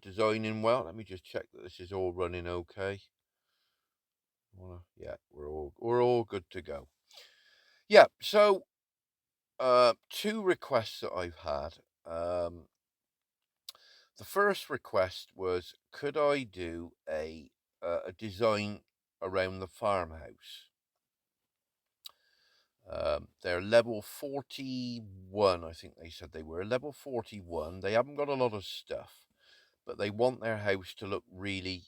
designing well. Let me just check that this is all running okay. Yeah, we're all good to go. Yeah, so two requests that I've had. The first request was, could I do a design around the farmhouse? They're level 41, I think they said they were. Level 41. They haven't got a lot of stuff, but they want their house to look really,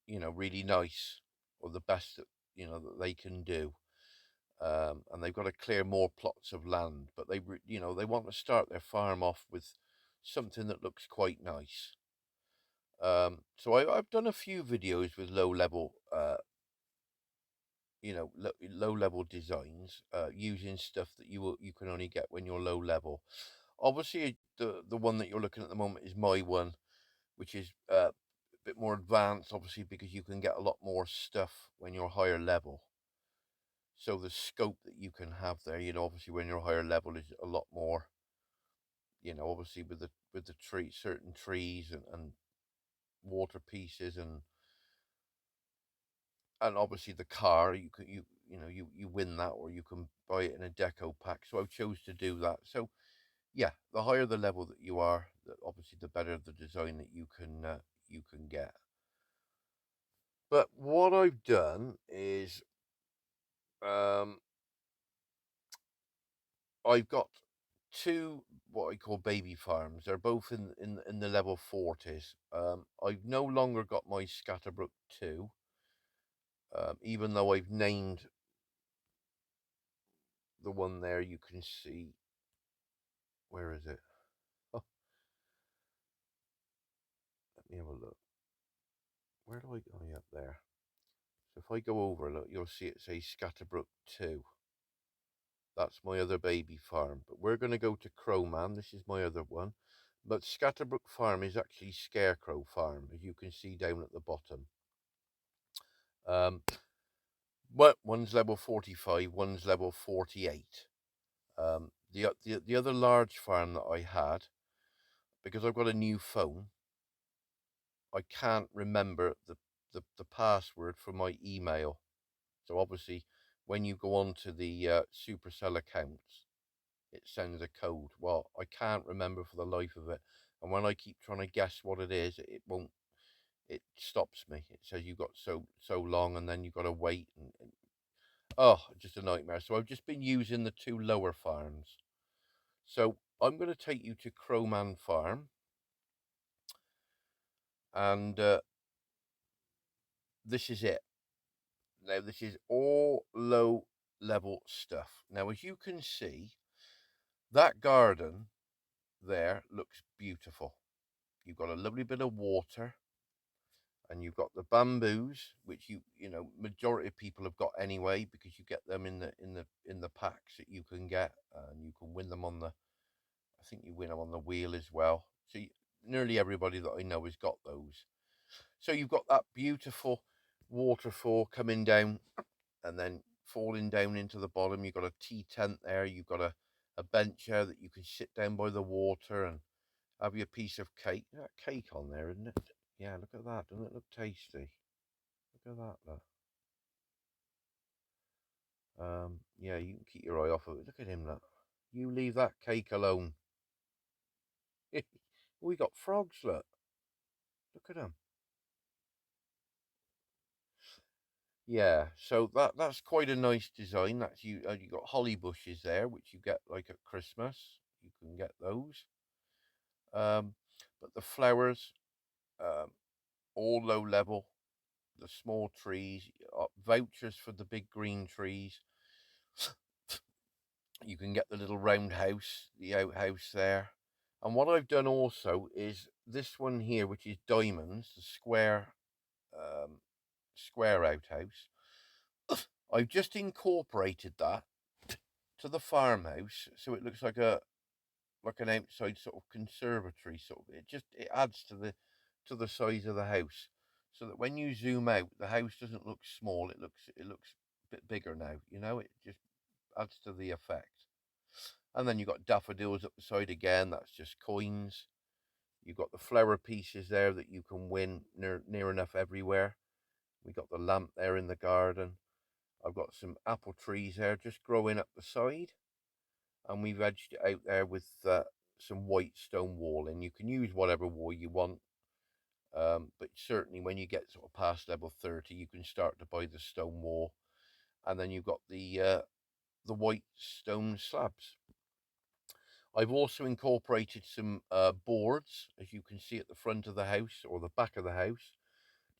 really nice, or the best that, that they can do. And they've got to clear more plots of land, but they want to start their farm off with something that looks quite nice. So I've done a few videos with low level, low level designs, using stuff that you can only get when you're low level. Obviously, the one that you're looking at the moment is my one, which is a bit more advanced, obviously, because you can get a lot more stuff when you're higher level. So the scope that you can have there, obviously when you're higher level is a lot more, obviously with the certain trees and water pieces and obviously the car, you win that, or you can buy it in a deco pack. So I chose to do that. So yeah, the higher the level that you are, obviously the better the design that you can get. But what I've done is, um, I've got two what I call baby farms. They're both in the level 40s. I've no longer got my Scatterbrook 2, even though I've named the one there. You can see, where is it? Oh, let me have a look. Where do I go? Oh, yeah, up there. So if I go over, look, you'll see it says Scatterbrook 2. That's my other baby farm. But we're going to go to Crowman. This is my other one. But Scatterbrook Farm is actually Scarecrow Farm, as you can see down at the bottom. But one's level 45, one's level 48. The other large farm that I had, because I've got a new phone, I can't remember the password for my email. So obviously, when you go on to the Supercell accounts, it sends a code. Well, I can't remember for the life of it, and when I keep trying to guess what it is, it won't. It stops me. It says you've got so long, and then you've got to wait, and oh, just a nightmare. So I've just been using the two lower farms. So I'm going to take you to Crowman Farm, and this is it. Now, this is all low level stuff. Now, as you can see, that garden there looks beautiful. You've got a lovely bit of water, and you've got the bamboos, which majority of people have got anyway, because you get them in the packs that you can get, and you can win them on the. I think you win them on the wheel as well. So nearly everybody that I know has got those. So you've got that beautiful waterfall coming down and then falling down into the bottom. You've got a tea tent there. You've got a bench there that you can sit down by the water and have your piece of cake. That cake on there, isn't it? Yeah, look at that. Doesn't it look tasty? Look at that. Look. Yeah, you can keep your eye off of it. Look at him, look. You leave that cake alone. We got frogs, look. Look at them. Yeah, so that's quite a nice design. That's you got holly bushes there, which you get like at Christmas. You can get those. Um, but the flowers, um, all low level. The small trees, vouchers for the big green trees. You can get the little round house, the outhouse there. And what I've done also is this one here, which is diamonds, the um, square outhouse. I've just incorporated that to the farmhouse, so it looks like an outside sort of conservatory sort of. It adds to the size of the house, so that when you zoom out, the house doesn't look small. It looks a bit bigger now. It just adds to the effect. And then you've got daffodils up the side again. That's just coins. You've got the flower pieces there that you can win near enough everywhere. We got the lamp there in the garden. I've got some apple trees there just growing up the side, and we've edged it out there with some white stone wall, and you can use whatever wall you want. But certainly when you get sort of past level 30, you can start to buy the stone wall, and then you've got the white stone slabs. I've also incorporated some boards, as you can see at the front of the house or the back of the house.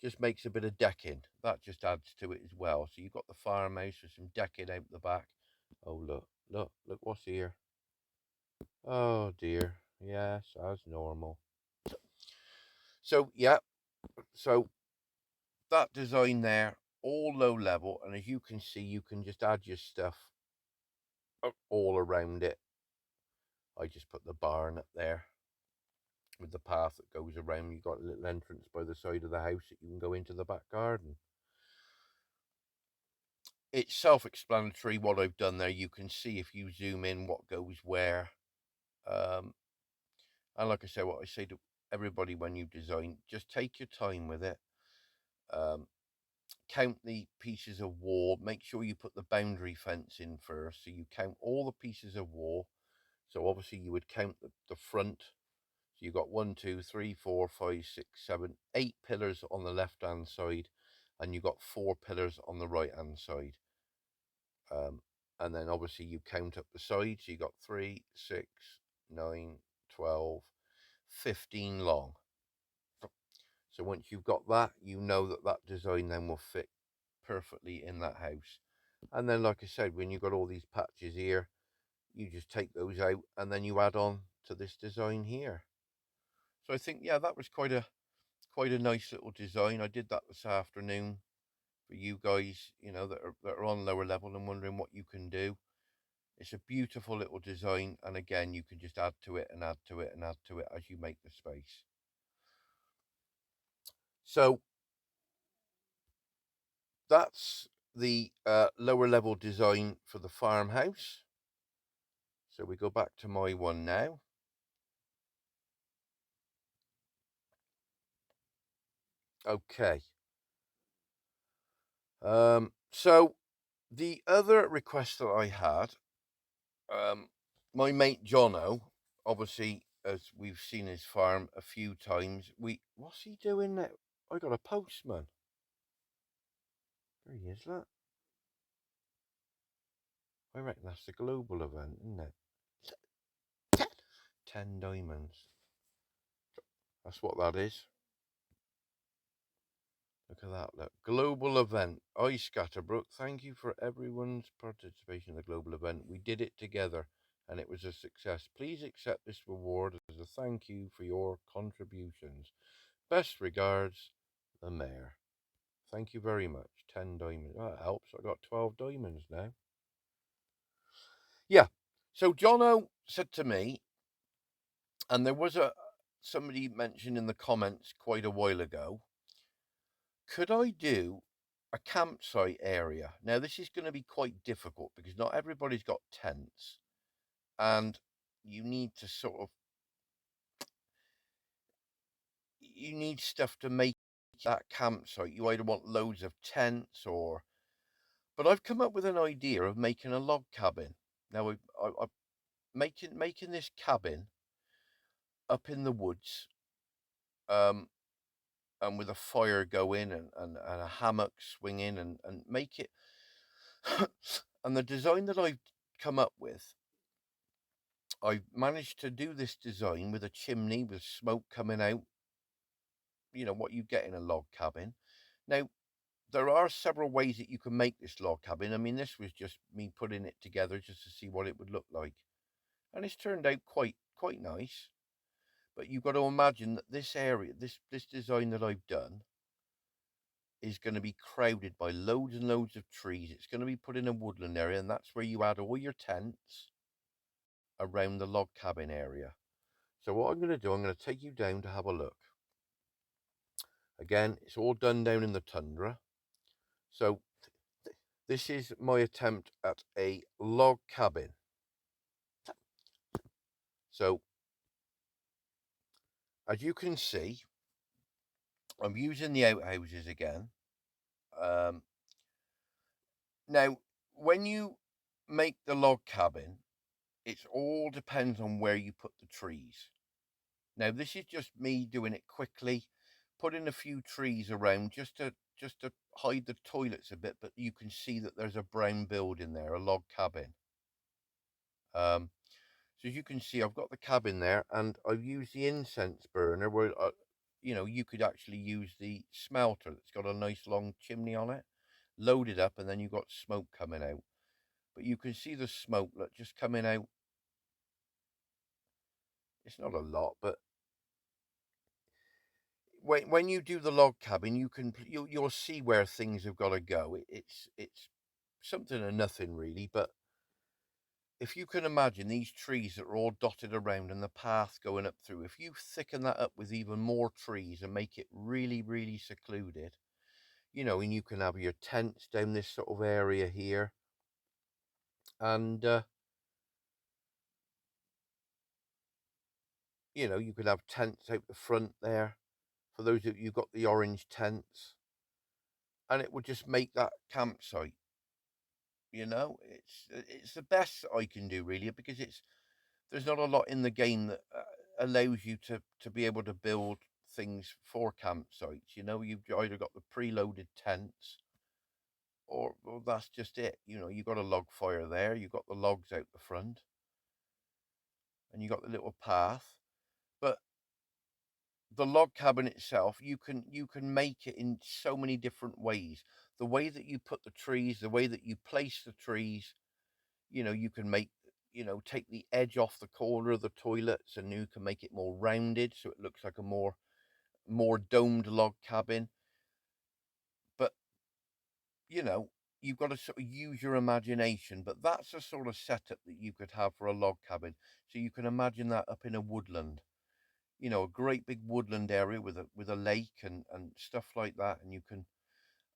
Just makes a bit of decking. That just adds to it as well. So you've got the farmhouse with some decking out the back. Oh, look what's here. Oh dear. Yes, as normal. So yeah, so that design there, all low level, and as you can see, you can just add your stuff all around it. I just put the barn up there with the path that goes around. You've got a little entrance by the side of the house that you can go into the back garden. It's self-explanatory what I've done there. You can see if you zoom in what goes where. And like I say, what I say to everybody when you design, just take your time with it. Count the pieces of wall. Make sure you put the boundary fence in first. So you count all the pieces of wall. So obviously you would count the front. So you've got 1, 2, 3, 4, 5, 6, 7, 8 pillars on the left-hand side, and you've got 4 pillars on the right-hand side. And then obviously you count up the sides. So you got 3, 6, 9, 12, 15 long. So once you've got that, you know that that design then will fit perfectly in that house. And then, like I said, when you've got all these patches here, you just take those out and then you add on to this design here. So I think, yeah, that was quite a nice little design. I did that this afternoon for you guys, you know, that are on lower level and wondering what you can do. It's a beautiful little design, and again, you can just add to it and add to it and add to it as you make the space. So that's the lower level design for the farmhouse. So we go back to my one now. Okay. So the other request that I had, my mate Jono, obviously, as we've seen his farm a few times, what's he doing now? I got a postman. There he is, look. I reckon that's the global event, isn't it? 10 diamonds. That's what that is. Look at that, look. Global event. I, Scatterbrook, thank you for everyone's participation in the global event. We did it together and it was a success. Please accept this reward as a thank you for your contributions. Best regards, the Mayor. Thank you very much. 10 diamonds. That helps. I got 12 diamonds now. Yeah. So Jono said to me, and there was somebody mentioned in the comments quite a while ago, could I do a campsite area? Now, this is going to be quite difficult because not everybody's got tents, and you need to you need stuff to make that campsite. You either want loads of tents but I've come up with an idea of making a log cabin. Now, I'm making this cabin up in the woods, and with a fire going and a hammock swinging and make it. And the design that I've come up with, I've managed to do this design with a chimney with smoke coming out, you know, what you get in a log cabin. Now, there are several ways that you can make this log cabin. I mean, this was just me putting it together just to see what it would look like. And it's turned out quite nice. But you've got to imagine that this area, this design that I've done, is going to be crowded by loads and loads of trees. It's going to be put in a woodland area, and that's where you add all your tents around the log cabin area. So what I'm going to do, I'm going to take you down to have a look. Again, it's all done down in the tundra. So this is my attempt at a log cabin. So as you can see, I'm using the outhouses again. Now, when you make the log cabin, it all depends on where you put the trees. Now, this is just me doing it quickly, putting a few trees around just to hide the toilets a bit, but you can see that there's a brown building there, a log cabin. So as you can see, I've got the cabin there, and I've used the incense burner where, you could actually use the smelter that's got a nice long chimney on it, load it up, and then you've got smoke coming out. But you can see the smoke just coming out. It's not a lot, but when you do the log cabin, you'll see where things have got to go. It's something or nothing really, but if you can imagine these trees that are all dotted around and the path going up through, if you thicken that up with even more trees and make it really, really secluded, and you can have your tents down this sort of area here, and you could have tents out the front there for those of you got the orange tents, and it would just make that campsite. It's the best I can do really, because there's not a lot in the game that allows you to be able to build things for campsites. You've either got the preloaded tents, or well, that's just it. You've got a log fire there, you've got the logs out the front, and you got the little path. But the log cabin itself, you can make it in so many different ways. The way that you put the trees, the way that you place the trees, you can make, take the edge off the corner of the toilets, and you can make it more rounded so it looks like a more domed log cabin. But you've got to sort of use your imagination. But that's the sort of setup that you could have for a log cabin. So you can imagine that up in a woodland, a great big woodland area with a lake and stuff like that.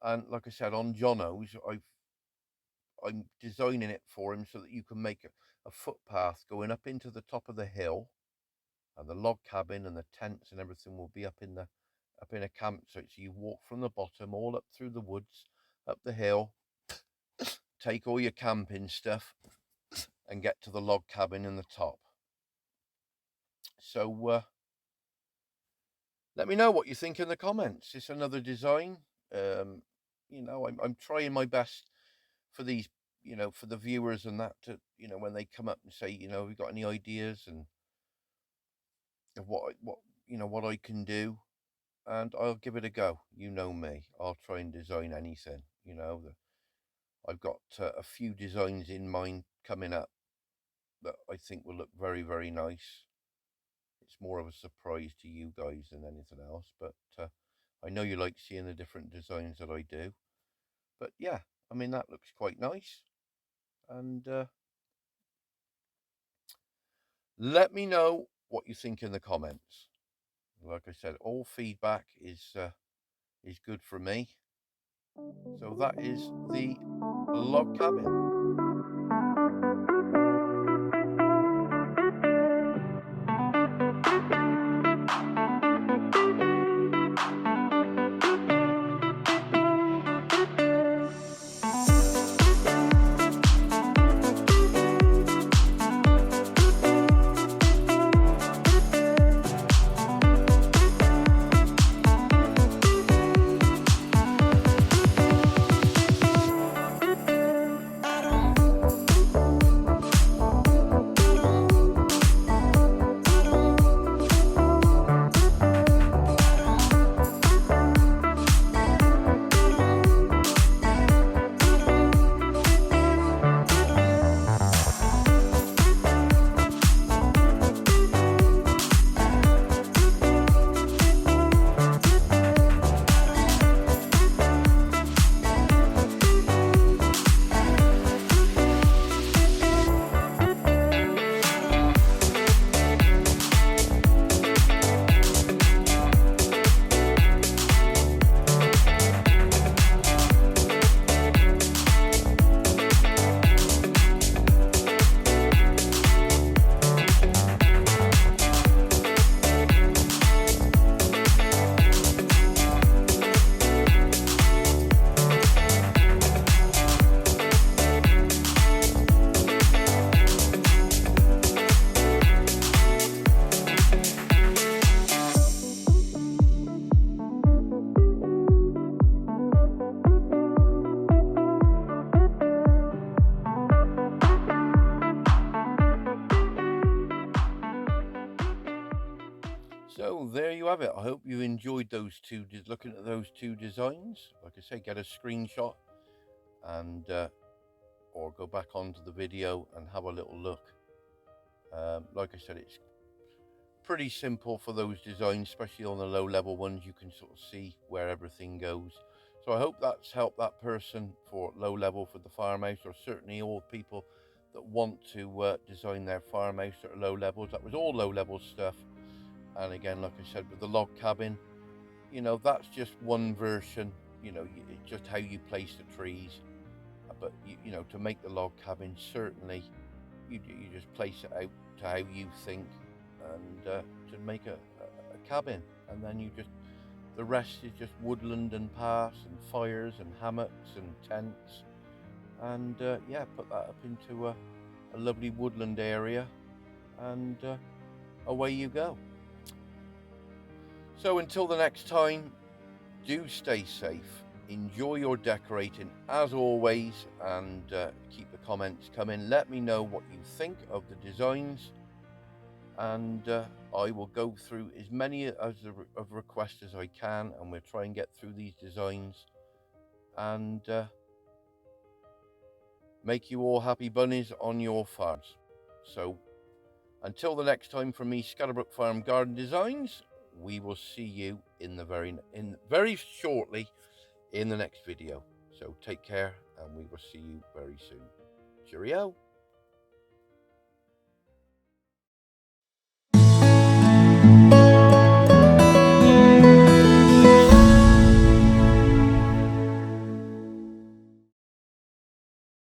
And like I said, on Jono's, I'm designing it for him so that you can make a footpath going up into the top of the hill, and the log cabin and the tents and everything will be up in a campsite. So you walk from the bottom all up through the woods, up the hill, take all your camping stuff, and get to the log cabin in the top. So let me know what you think in the comments. It's another design. I'm trying my best for these, for the viewers and that, to, when they come up and say, have you got any ideas and of what I can do, and I'll give it a go. You know me, I'll try and design anything. I've got a few designs in mind coming up that I think will look very, very nice. It's more of a surprise to you guys than anything else, but I know you like seeing the different designs that I do. But yeah, I mean, that looks quite nice. And let me know what you think in the comments. Like I said, all feedback is good for me. So that is the log cabin. have it. I hope you enjoyed those two, looking at those two designs. Like I say, get a screenshot and or go back onto the video and have a little look. Like I said, it's pretty simple for those designs, especially on the low level ones. You can sort of see where everything goes. So I hope that's helped that person for low level for the farmhouse, or certainly all people that want to design their farmhouse at low levels. That was all low level stuff. And again, like I said, with the log cabin, you know, that's just one version. You know, it's just how you place the trees. But you know, to make the log cabin, certainly you just place it out to how you think, and to make a cabin, and then you just, the rest is just woodland and paths and fires and hammocks and tents, and yeah, put that up into a lovely woodland area, and away you go. So until the next time, do stay safe, enjoy your decorating as always, and keep the comments coming. Let me know what you think of the designs, and I will go through as many of requests as I can, and we'll try and get through these designs and make you all happy bunnies on your farms. So until the next time, from me, Scatterbrook Farm Garden Designs, we will see you in very shortly in the next video. So take care, and we will see you very soon. Cheerio.